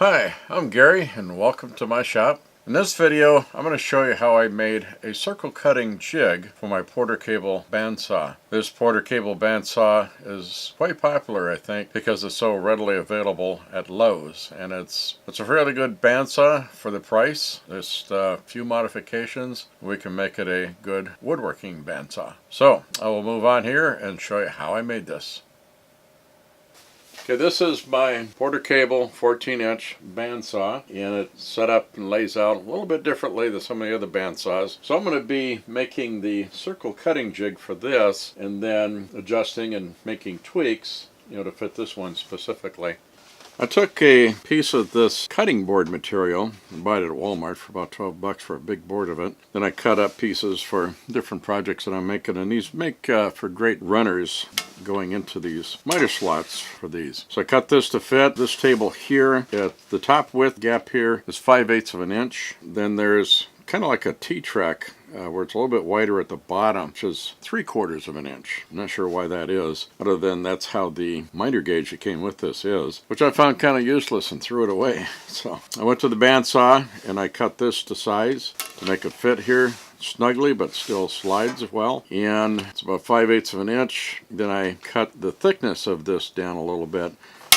Hi, I'm Gary and welcome to my shop. In this video, I'm going to show you how I made a circle cutting jig for my Porter Cable bandsaw. This Porter Cable bandsaw is quite popular, I think, because it's so readily available at Lowe's, and it's a fairly good bandsaw for the price. Just a few modifications, we can make it a good woodworking bandsaw. So I will move on here and show you how I made this. Okay, this is my Porter Cable 14-inch bandsaw, and it's set up and lays out a little bit differently than some of the other bandsaws. So I'm going to be making the circle cutting jig for this, and then adjusting and making tweaks, to fit this one specifically. I took a piece of this cutting board material and bought it at Walmart for about 12 bucks for a big board of it. Then I cut up pieces for different projects that I'm making, and these make for great runners going into these miter slots for these. So I cut this to fit. This table here at the top width gap here is 5/8 of an inch. Then there's kind of like a T-track where it's a little bit wider at the bottom, which is 3/4 of an inch. I'm not sure why that is, other than that's how the miter gauge that came with this is, which I found kind of useless and threw it away. So I went to the bandsaw and I cut this to size to make it fit here snugly, but still slides well, and it's about 5/8 of an inch. Then I cut the thickness of this down a little bit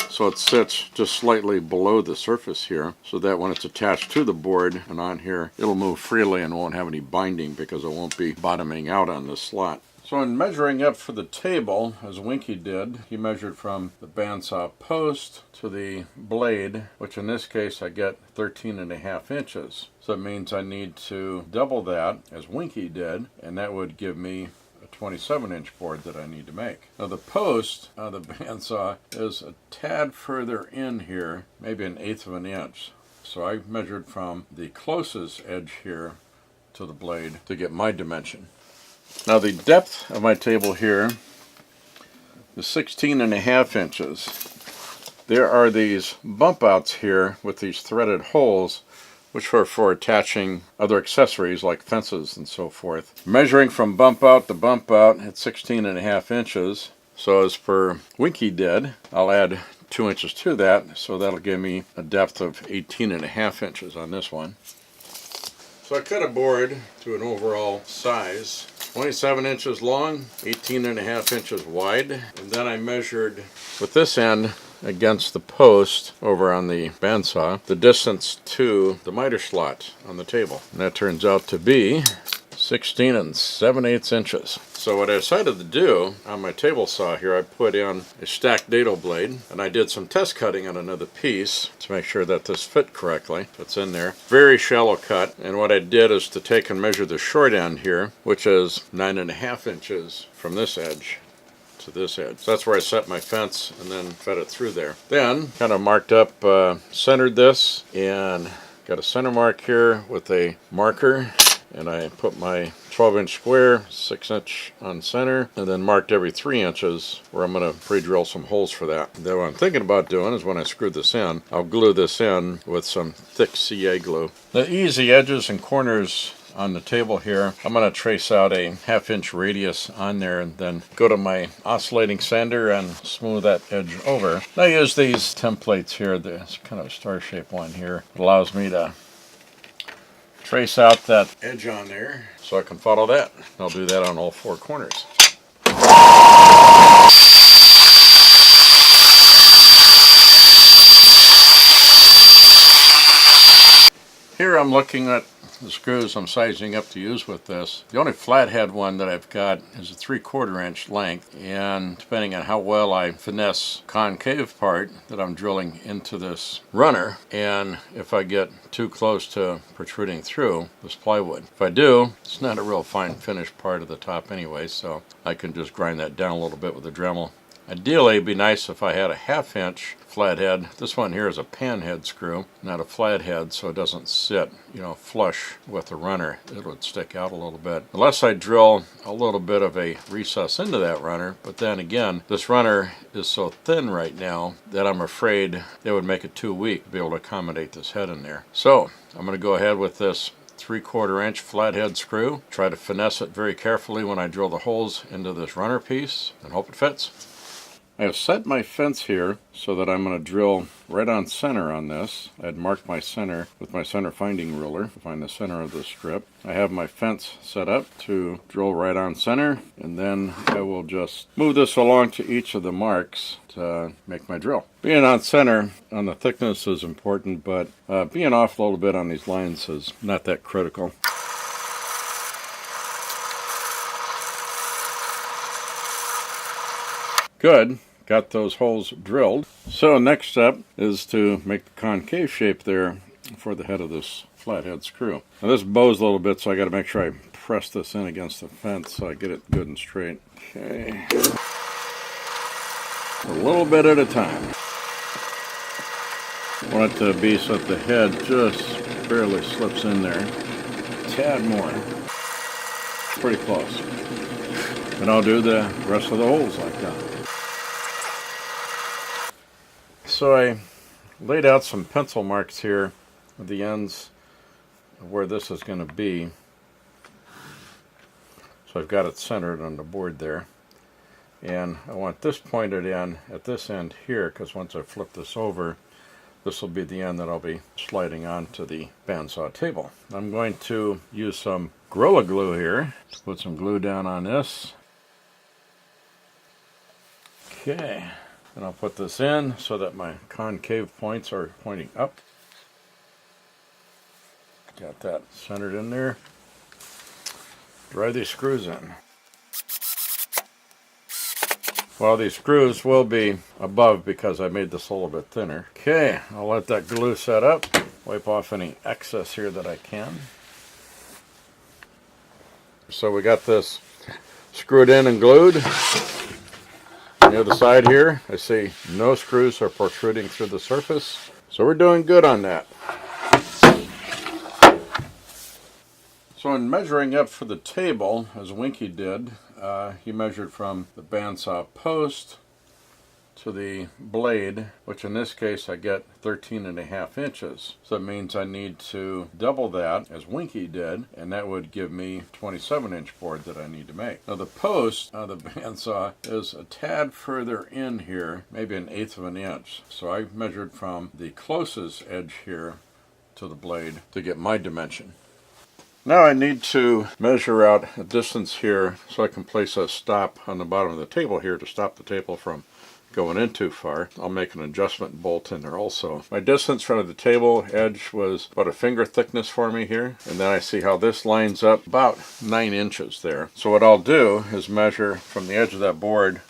so it sits just slightly below the surface here, so that when it's attached to the board and on here, it'll move freely and won't have any binding because it won't be bottoming out on the slot. So in measuring up for the table, as Winky did, he measured from the bandsaw post to the blade, which in this case I get 13.5 inches. So that means I need to double that, as Winky did, and that would give me a 27-inch board that I need to make. Now the post on the bandsaw is a tad further in here, maybe 1/8 of an inch. So I measured from the closest edge here to the blade to get my dimension. Now the depth of my table here is 16.5 inches. There are these bump outs here with these threaded holes, which are for attaching other accessories like fences and so forth. Measuring from bump out to bump out at 16.5 inches. So as per Winky did, I'll add 2 inches to that, so that'll give me a depth of 18.5 inches on this one. So I cut a board to an overall size, 27 inches long, 18.5 inches wide, and then I measured with this end against the post over on the bandsaw the distance to the miter slot on the table, and that turns out to be 16 7/8 inches. So what I decided to do on my table saw here, I put in a stacked dado blade, and I did some test cutting on another piece to make sure that this fit correctly. It's in there. Very shallow cut, and what I did is to take and measure the short end here, which is 9.5 inches from this edge to this edge. So that's where I set my fence and then fed it through there. Then kind of marked up, centered this, and got a center mark here with a marker, and I put my 12-inch square, 6-inch on center, and then marked every 3 inches where I'm going to pre-drill some holes for that. Then what I'm thinking about doing is when I screw this in, I'll glue this in with some thick CA glue. The easy edges and corners on the table here, I'm going to trace out a 1/2-inch radius on there and then go to my oscillating sander and smooth that edge over. I use these templates here. There's kind of a star-shaped one here. It allows me to trace out that edge on there so I can follow that. I'll do that on all 4 corners. Here I'm looking at the screws I'm sizing up to use with this. The only flathead one that I've got is a 3/4 inch length, and depending on how well I finesse concave part that I'm drilling into this runner, and if I get too close to protruding through this plywood. If I do, it's not a real fine finished part of the top anyway, so I can just grind that down a little bit with a Dremel. Ideally, it'd be nice if I had a 1/2-inch flathead. This one here is a panhead screw, not a flathead, so it doesn't sit, flush with the runner. It would stick out a little bit. Unless I drill a little bit of a recess into that runner, but then again, this runner is so thin right now that I'm afraid it would make it too weak to be able to accommodate this head in there. So, I'm going to go ahead with this 3/4 inch flathead screw. Try to finesse it very carefully when I drill the holes into this runner piece and hope it fits. I have set my fence here so that I'm going to drill right on center on this. I had marked my center with my center finding ruler to find the center of the strip. I have my fence set up to drill right on center, and then I will just move this along to each of the marks to make my drill. Being on center on the thickness is important, but being off a little bit on these lines is not that critical. Good. Got those holes drilled. So next step is to make the concave shape there for the head of this flathead screw. Now this bows a little bit, so I got to make sure I press this in against the fence so I get it good and straight. Okay. A little bit at a time. I want it to be so that the head just barely slips in there. A tad more. Pretty close. And I'll do the rest of the holes like that. So I laid out some pencil marks here at the ends of where this is going to be. So I've got it centered on the board there. And I want this pointed in at this end here, because once I flip this over, this will be the end that I'll be sliding onto the bandsaw table. I'm going to use some Gorilla Glue here to put some glue down on this. Okay. And I'll put this in so that my concave points are pointing up. Got that centered in there. Drive these screws in. Well, these screws will be above because I made this a little bit thinner. Okay, I'll let that glue set up. Wipe off any excess here that I can. So we got this screwed in and glued. On the other side here, I see no screws are protruding through the surface, so we're doing good on that. So in measuring up for the table, as Winky did, he measured from the bandsaw post to the blade, which in this case I get 13.5 inches. So that means I need to double that as Winky did, and that would give me 27-inch board that I need to make. Now the post of the bandsaw is a tad further in here, maybe 1/8 of an inch. So I measured from the closest edge here to the blade to get my dimension. Now I need to measure out a distance here so I can place a stop on the bottom of the table here to stop the table from going in too far. I'll make an adjustment bolt in there also. My distance from the table edge was about a finger thickness for me here, and then I see how this lines up about 9 inches there. So what I'll do is measure from the edge of that board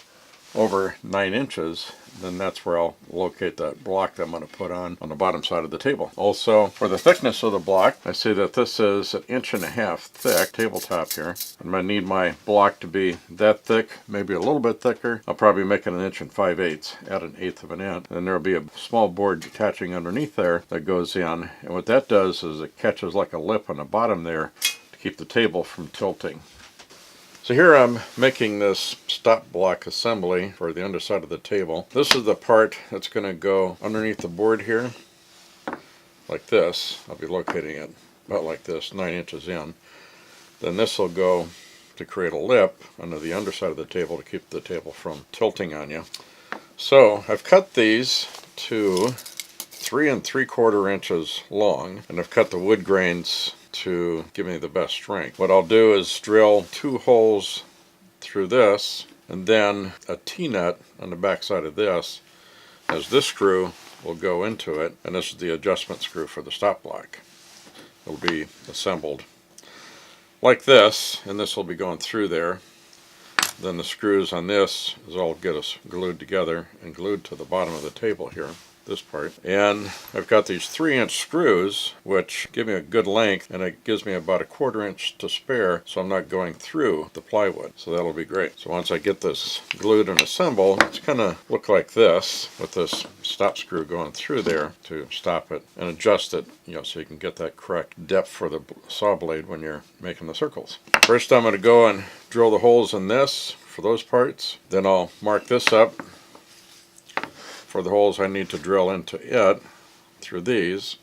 over 9 inches, then that's where I'll locate that block that I'm going to put on the bottom side of the table. Also, for the thickness of the block, I see that this is 1.5 inches thick, tabletop here. I'm going to need my block to be that thick, maybe a little bit thicker. I'll probably make it 1 5/8 inches, add 1/8 of an inch. And there'll be a small board attaching underneath there that goes in. And what that does is it catches like a lip on the bottom there to keep the table from tilting. So here I'm making this stop block assembly for the underside of the table. This is the part that's going to go underneath the board here, like this. I'll be locating it about like this, 9 inches in. Then this will go to create a lip under the underside of the table to keep the table from tilting on you. So I've cut these to 3 3/4 inches long, and I've cut the wood grains to give me the best strength. What I'll do is drill 2 holes through this, and then a T-nut on the back side of this, as this screw will go into it, and this is the adjustment screw for the stop block. It'll be assembled like this, and this will be going through there. Then the screws on this is all get us glued together and glued to the bottom of the table here, this part. And I've got these 3-inch screws which give me a good length, and it gives me about 1/4 inch to spare, so I'm not going through the plywood. So that'll be great. So once I get this glued and assembled, it's gonna look like this with this stop screw going through there to stop it and adjust it, so you can get that correct depth for the saw blade when you're making the circles. First I'm going to go and drill the holes in this for those parts. Then I'll mark this up for the holes I need to drill into it through these.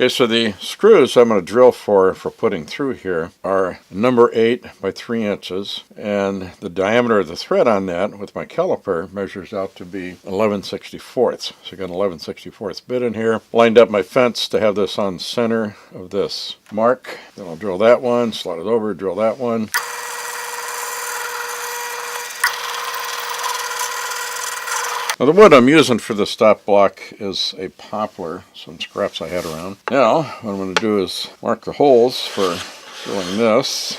Okay, so the screws I'm going to drill for putting through here are number 8 by 3 inches, and the diameter of the thread on that with my caliper measures out to be 11/64. So I got an 11/64 bit in here. Lined up my fence to have this on center of this mark. Then I'll drill that one, slide it over, drill that one. Now the wood I'm using for the stop block is a poplar, some scraps I had around. Now what I'm going to do is mark the holes for drilling this.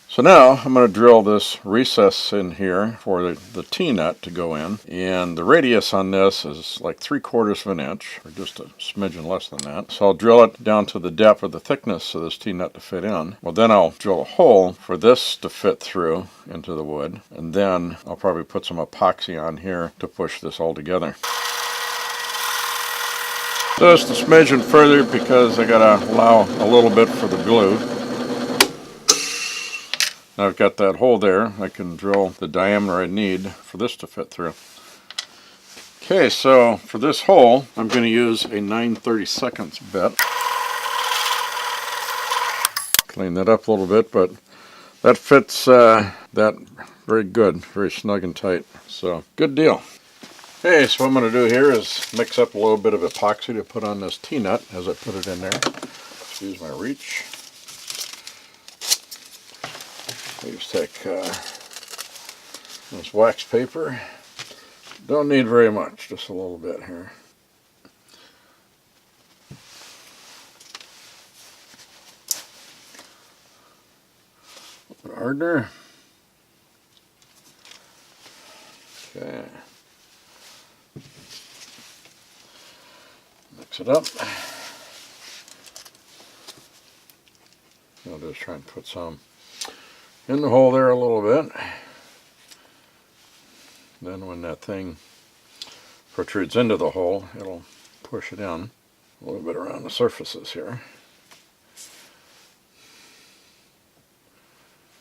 So now I'm going to drill this recess in here for the T-nut to go in, and the radius on this is like 3/4 of an inch, or just a smidgen less than that. So I'll drill it down to the depth or the thickness of this T-nut to fit in. Well, then I'll drill a hole for this to fit through into the wood, and then I'll probably put some epoxy on here to push this all together. Just a smidgen further because I gotta allow a little bit for the glue. Now I've got that hole there. I can drill the diameter I need for this to fit through. Okay, so for this hole, I'm going to use a 9/32 bit. Clean that up a little bit, but that fits that very good, very snug and tight. So, good deal. Okay, so what I'm going to do here is mix up a little bit of epoxy to put on this T-nut as I put it in there. Let's use my reach. I just take this wax paper. Don't need very much, just a little bit here. A little bit harder. Okay. Mix it up. I'll just try and put some in the hole there a little bit. Then when that thing protrudes into the hole, it'll push it in a little bit around the surfaces here.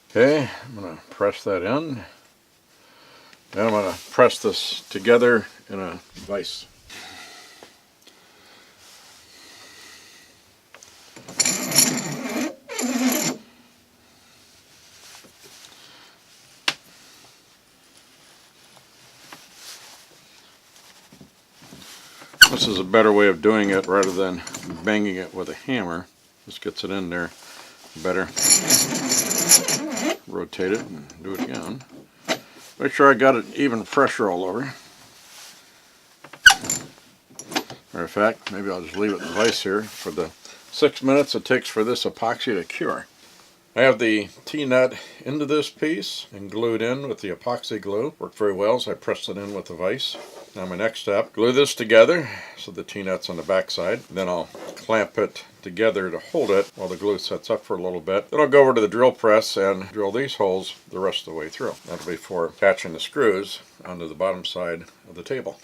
Okay, I'm going to press that in. Then I'm going to press this together in a vise. This is a better way of doing it rather than banging it with a hammer. This gets it in there better. Rotate it and do it again. Make sure I got it even pressure all over. Matter of fact, maybe I'll just leave it in the vise here for the 6 minutes it takes for this epoxy to cure. I have the T-nut into this piece and glued in with the epoxy glue. Worked very well, so I pressed it in with the vise. Now my next step, glue this together so the T-nut's on the back side. Then I'll clamp it together to hold it while the glue sets up for a little bit. Then I'll go over to the drill press and drill these holes the rest of the way through. That'll be for attaching the screws onto the bottom side of the table.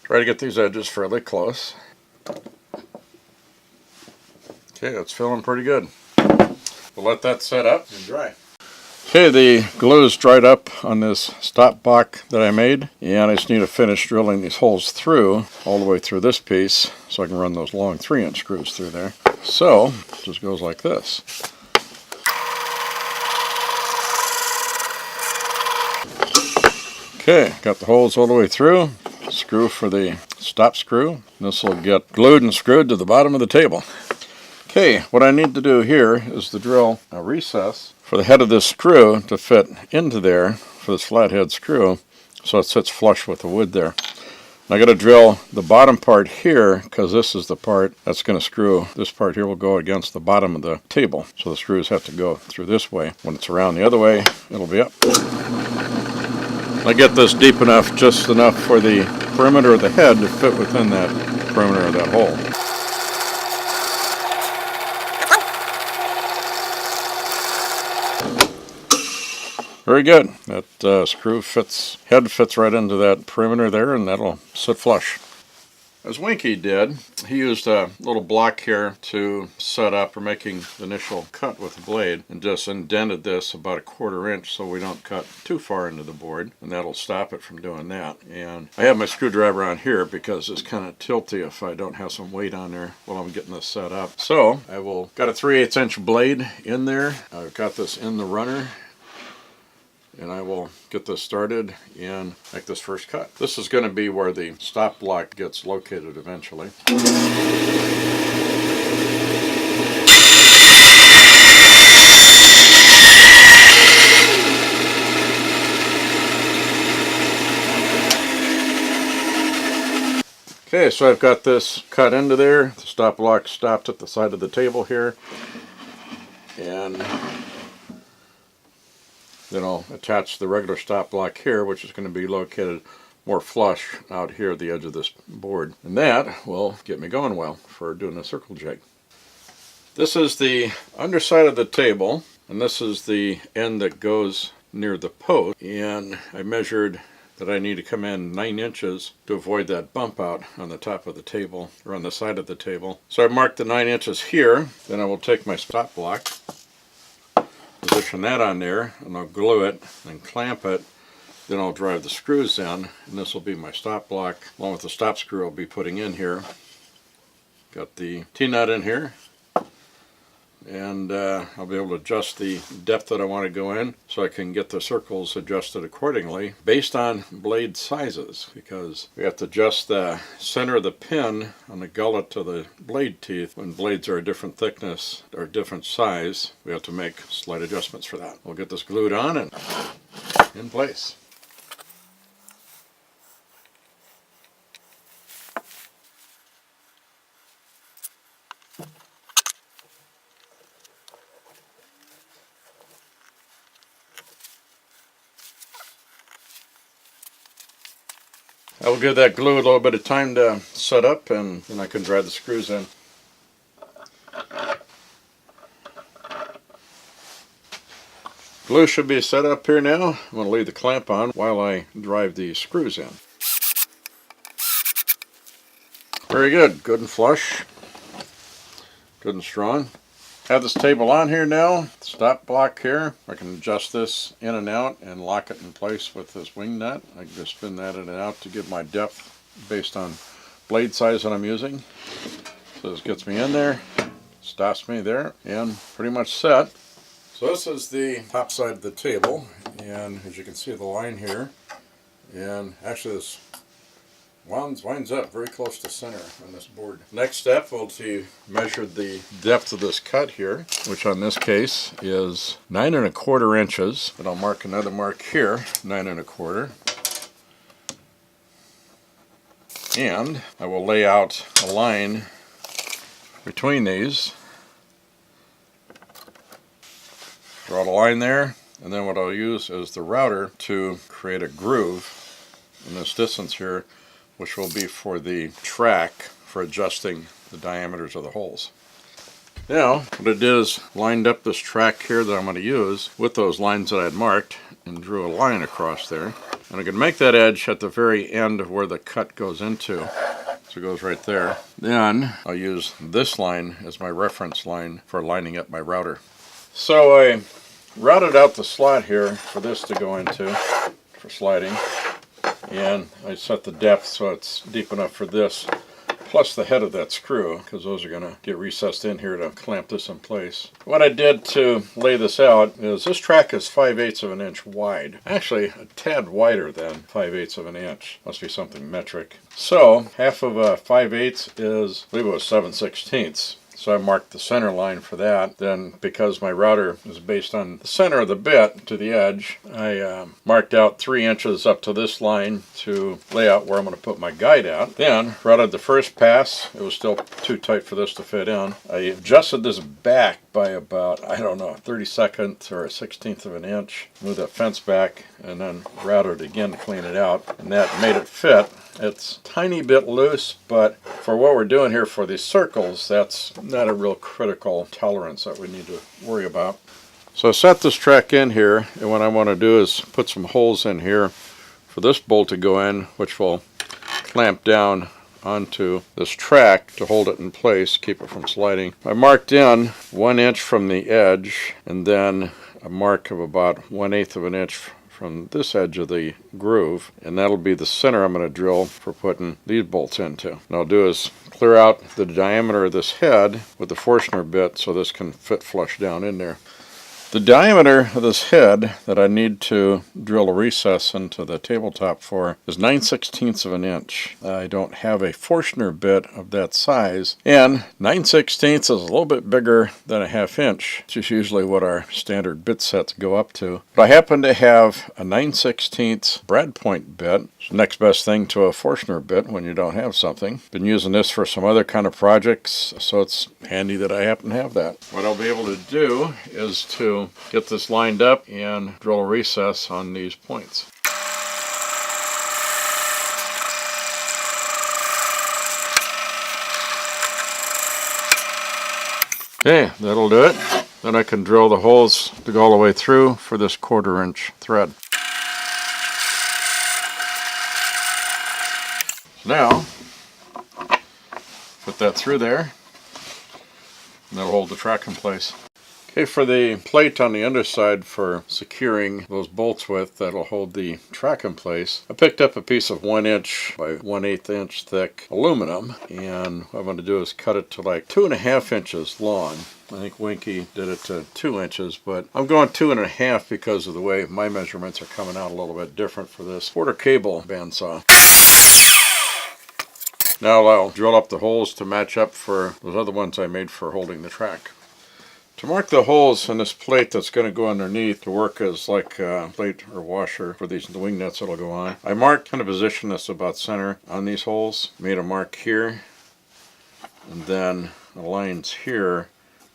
Try to get these edges fairly close. Okay, it's feeling pretty good. We'll let that set up and dry. Okay, the glue is dried up on this stop block that I made, and I just need to finish drilling these holes through, all the way through this piece, so I can run those long 3-inch screws through there. So, it just goes like this. Okay, got the holes all the way through. Screw for the stop screw. This will get glued and screwed to the bottom of the table. Okay, what I need to do here is to drill a recess for the head of this screw to fit into there for this flathead screw so it sits flush with the wood there. I got to drill the bottom part here because this is the part that's going to screw. This part here will go against the bottom of the table, so the screws have to go through this way. When it's around the other way, it'll be up. I get this deep enough, just enough for the perimeter of the head to fit within that perimeter of that hole. Very good. That screw head fits right into that perimeter there, and that'll sit flush. As Winky did, he used a little block here to set up for making the initial cut with the blade, and just indented this about 1/4 inch so we don't cut too far into the board, and that'll stop it from doing that. And I have my screwdriver on here because it's kind of tilty if I don't have some weight on there while I'm getting this set up. So I will got a 3/8 inch blade in there. I've got this in the runner, and I will get this started and make this first cut. This is going to be where the stop block gets located eventually. Okay, so I've got this cut into there. The stop block stopped at the side of the table here, and then I'll attach the regular stop block here, which is going to be located more flush out here at the edge of this board. And that will get me going well for doing a circle jig. This is the underside of the table, and this is the end that goes near the post. And I measured that I need to come in 9 inches to avoid that bump out on the top of the table, or on the side of the table. So I marked the 9 inches here. Then I will take my stop block, position that on there, and I'll glue it and clamp it. Then I'll drive the screws in, and this will be my stop block along with the stop screw I'll be putting in here. Got the T-nut in here, and I'll be able to adjust the depth that I want to go in so I can get the circles adjusted accordingly based on blade sizes, because we have to adjust the center of the pin on the gullet to the blade teeth. When blades are a different thickness or different size, we have to make slight adjustments for that. We'll get this glued on and in place. I will give that glue a little bit of time to set up, and then I can drive the screws in. Glue should be set up here now. I'm going to leave the clamp on while I drive the screws in. Very good. Good and flush. Good and strong. Have this table on here now. Stop block here. I can adjust this in and out and lock it in place with this wing nut. I can just spin that in and out to give my depth based on blade size that I'm using. So this gets me in there, stops me there, and pretty much set. So this is the top side of the table, and as you can see the line here, and actually this winds up very close to center on this board. Next step will be to measure the depth of this cut here, which on this case is 9 1/4 inches. And I'll mark another mark here, 9 1/4. And I will lay out a line between these. Draw the line there, and then what I'll use is the router to create a groove in this distance here, which will be for the track for adjusting the diameters of the holes. Now, what I did is lined up this track here that I'm going to use with those lines that I had marked and drew a line across there. And I can make that edge at the very end of where the cut goes into. So it goes right there. Then I'll use this line as my reference line for lining up my router. So I routed out the slot here for this to go into for sliding. And I set the depth so it's deep enough for this, plus the head of that screw, because those are going to get recessed in here to clamp this in place. What I did to lay this out is this track is 5/8 of an inch wide. Actually, a tad wider than 5/8 of an inch. Must be something metric. So, half of a 5/8 is, I believe it was 7/16. So I marked the center line for that. Then, because my router is based on the center of the bit to the edge, I marked out 3 inches up to this line to lay out where I'm going to put my guide out. Then, routed the first pass. It was still too tight for this to fit in. I adjusted this back by about, I don't know, 32nd or a 16th of an inch. Moved that fence back and then routed it again to clean it out. And that made it fit. It's a tiny bit loose, but for what we're doing here for these circles, that's not a real critical tolerance that we need to worry about. So I set this track in here, and what I want to do is put some holes in here for this bolt to go in, which will clamp down onto this track to hold it in place, keep it from sliding. I marked in 1 inch from the edge, and then a mark of about 1/8 of an inch from this edge of the groove, and that'll be the center I'm going to drill for putting these bolts into. And I'll do is clear out the diameter of this head with the Forstner bit so this can fit flush down in there. The diameter of this head that I need to drill a recess into the tabletop for is 9/16 of an inch. I don't have a Forstner bit of that size, and 9/16 is a little bit bigger than a 1/2 inch, which is usually what our standard bit sets go up to. But I happen to have a 9/16 brad point bit. It's the next best thing to a Forstner bit when you don't have something. Been using this for some other kind of projects, so it's handy that I happen to have that. What I'll be able to do is to get this lined up and drill a recess on these points. Okay, that'll do it. Then I can drill the holes to go all the way through for this 1/4 inch thread. Now, put that through there, and that'll hold the track in place. Okay, for the plate on the underside for securing those bolts with that'll hold the track in place, I picked up a piece of 1 inch by 1/8 inch thick aluminum, and what I'm going to do is cut it to like 2.5 inches long. I think Winky did it to 2 inches, but I'm going 2.5 because of the way my measurements are coming out a little bit different for this quarter cable bandsaw. Now I'll drill up the holes to match up for those other ones I made for holding the track. To mark the holes in this plate that's going to go underneath to work as like a plate or washer for the wing nuts that'll go on, I marked kind of position this about center on these holes, made a mark here, and then the lines here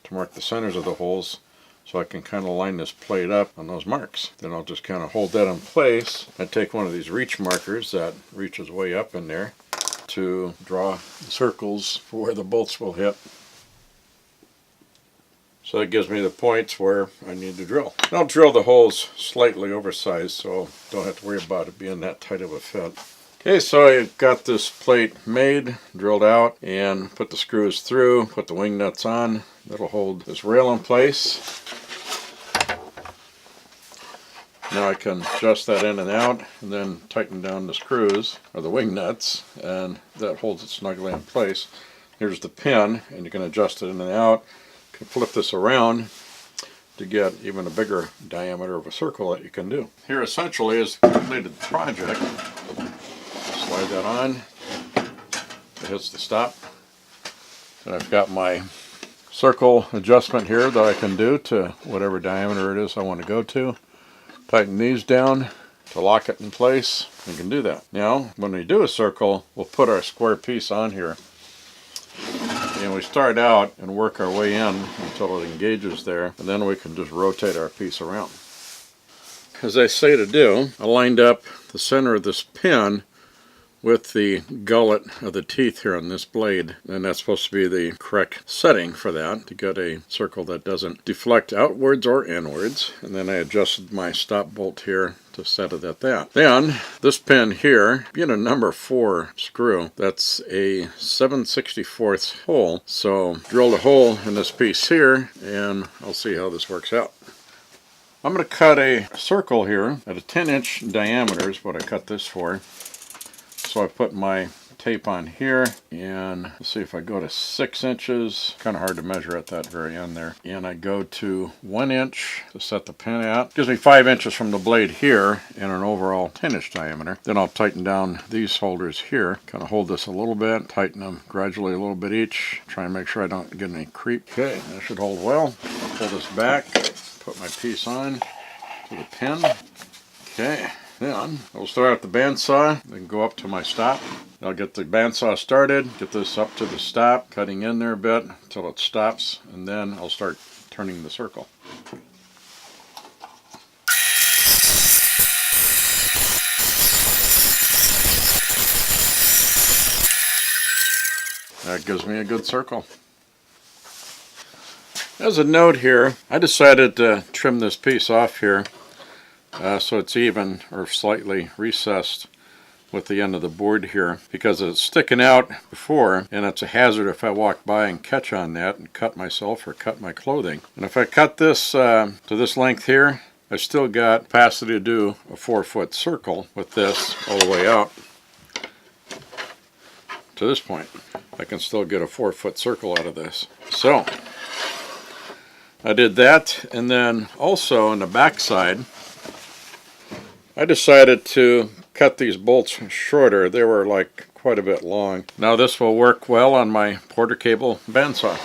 to mark the centers of the holes, so I can kind of line this plate up on those marks. Then I'll just kind of hold that in place and take one of these reach markers that reaches way up in there to draw circles for where the bolts will hit. So that gives me the points where I need to drill. And I'll drill the holes slightly oversized, so don't have to worry about it being that tight of a fit. Okay, so I got this plate made, drilled out, and put the screws through, put the wing nuts on. That'll hold this rail in place. Now I can adjust that in and out, and then tighten down the screws, or the wing nuts, and that holds it snugly in place. Here's the pin, and you can adjust it in and out. You can flip this around to get even a bigger diameter of a circle that you can do. Here essentially is the completed project. Slide that on, it hits the stop, and I've got my circle adjustment here that I can do to whatever diameter it is I want to go to. Tighten these down to lock it in place. You can do that. Now, when we do a circle, we'll put our square piece on here. And we start out and work our way in until it engages there, and then we can just rotate our piece around. As I say to do, I lined up the center of this pin with the gullet of the teeth here on this blade, and that's supposed to be the correct setting for that, to get a circle that doesn't deflect outwards or inwards. And then I adjusted my stop bolt here to set it at that. Then this pin here, being a number 4 screw, that's a 7/64 hole, so drilled a hole in this piece here, and I'll see how this works out. I'm going to cut a circle here at a 10-inch diameter is what I cut this for. So I put my tape on here, and let's see if I go to 6 inches, kind of hard to measure at that very end there, and I go to 1 inch to set the pin at. Gives me 5 inches from the blade here and an overall 10-inch diameter. Then I'll tighten down these holders here, kind of hold this a little bit, tighten them gradually a little bit each, try and make sure I don't get any creep. Okay, that should hold well. I'll pull this back, put my piece on to the pin. Okay. Then I'll start at the bandsaw, then go up to my stop. I'll get the bandsaw started, get this up to the stop, cutting in there a bit until it stops, and then I'll start turning the circle. That gives me a good circle. As a note here, I decided to trim this piece off here so it's even or slightly recessed with the end of the board here, because it's sticking out before and it's a hazard if I walk by and catch on that and cut myself or cut my clothing. And if I cut this to this length here, I still got capacity to do a 4-foot circle with this all the way out to this point. I can still get a 4-foot circle out of this. So I did that, and then also on the back side I decided to cut these bolts shorter. They were like quite a bit long. Now this will work well on my porter cable bandsaw.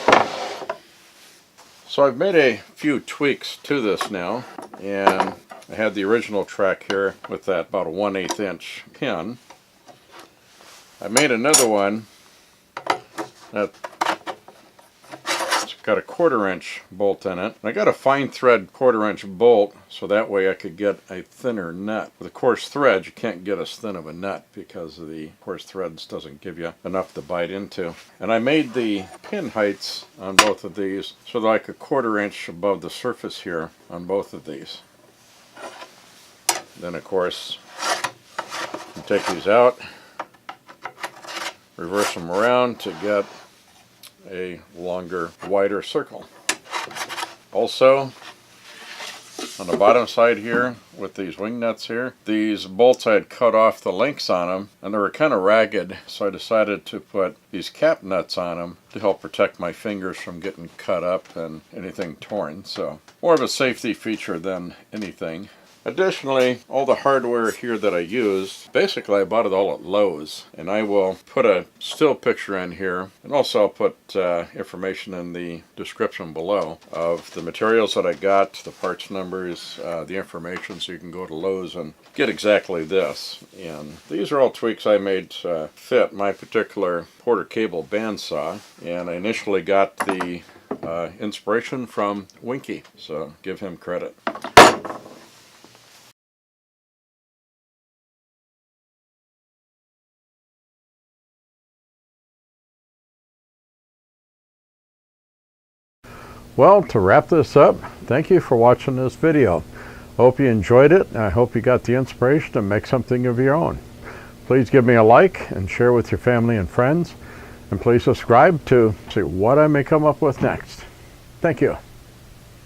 So I've made a few tweaks to this now, and I had the original track here with that about a 1/8 inch pin. I made another one that's got a 1/4 inch bolt in it. I got a fine thread 1/4 inch bolt so that way I could get a thinner nut. With a coarse thread you can't get as thin of a nut because the coarse threads doesn't give you enough to bite into. And I made the pin heights on both of these so like a 1/4 inch above the surface here on both of these. Then of course you take these out, reverse them around to get a longer, wider circle. Also, on the bottom side here, with these wing nuts here, these bolts I had cut off the links on them, and they were kind of ragged, so I decided to put these cap nuts on them to help protect my fingers from getting cut up and anything torn. So, more of a safety feature than anything. Additionally, all the hardware here that I used, basically I bought it all at Lowe's, and I will put a still picture in here, and also I'll put information in the description below of the materials that I got, the parts numbers, the information, so you can go to Lowe's and get exactly this. And these are all tweaks I made to fit my particular porter cable bandsaw, and I initially got the inspiration from Winky, so give him credit. Well, to wrap this up, thank you for watching this video. Hope you enjoyed it, and I hope you got the inspiration to make something of your own. Please give me a like and share with your family and friends, and please subscribe to see what I may come up with next. Thank you.